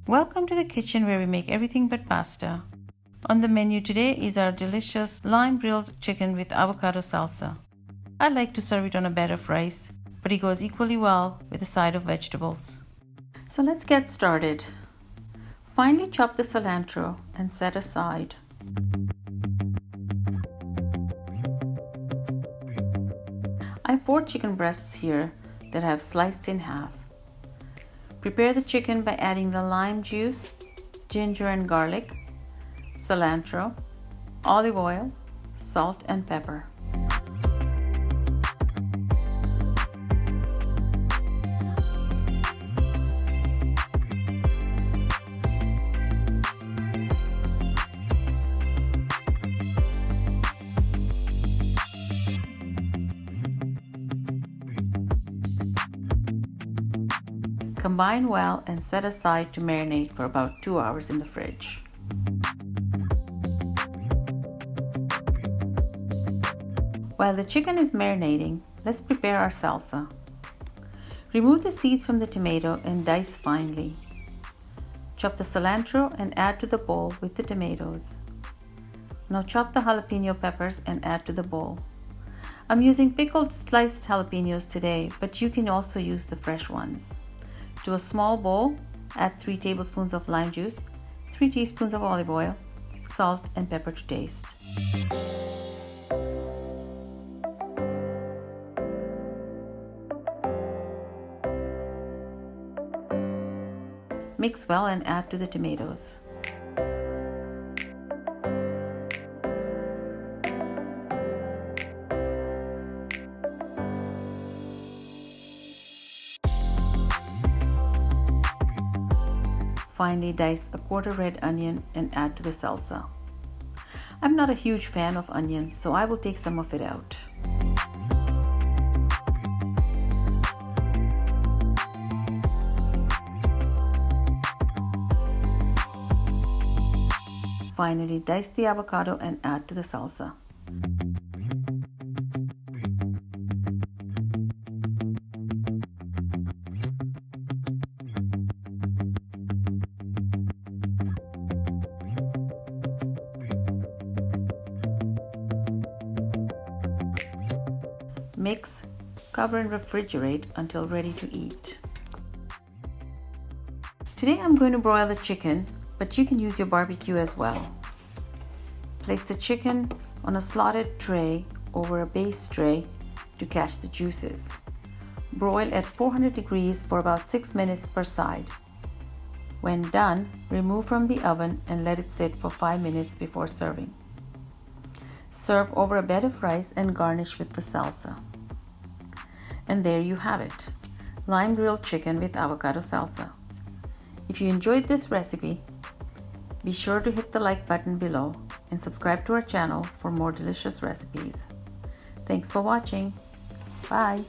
Welcome to the kitchen where we make everything but pasta. On the menu today is our delicious lime grilled chicken with avocado salsa. I like to serve it on a bed of rice, but it goes equally well with a side of vegetables. So let's get started. Finely chop the cilantro and set aside. I have 4 chicken breasts here that I have sliced in half. Prepare the chicken by adding the lime juice, ginger and garlic, cilantro, olive oil, salt and pepper. Combine well and set aside to marinate for about 2 hours in the fridge. While the chicken is marinating, let's prepare our salsa. Remove the seeds from the tomato and dice finely. Chop the cilantro and add to the bowl with the tomatoes. Now chop the jalapeno peppers and add to the bowl. I'm using pickled sliced jalapenos today, but you can also use the fresh ones. To a small bowl, add 3 tablespoons of lime juice, 3 teaspoons of olive oil, salt and pepper to taste. Mix well and add to the tomatoes. Finally, dice a quarter red onion and add to the salsa. I'm not a huge fan of onions, so I will take some of it out. Finally, dice the avocado and add to the salsa. Mix, cover and refrigerate until ready to eat. Today I'm going to broil the chicken, but you can use your barbecue as well. Place the chicken on a slotted tray over a base tray to catch the juices. Broil at 400 degrees for about 6 minutes per side. When done, remove from the oven and let it sit for 5 minutes before serving. Serve over a bed of rice and garnish with the salsa. And there you have it, lime grilled chicken with avocado salsa. If you enjoyed this recipe, be sure to hit the like button below and subscribe to our channel for more delicious recipes. Thanks for watching. Bye.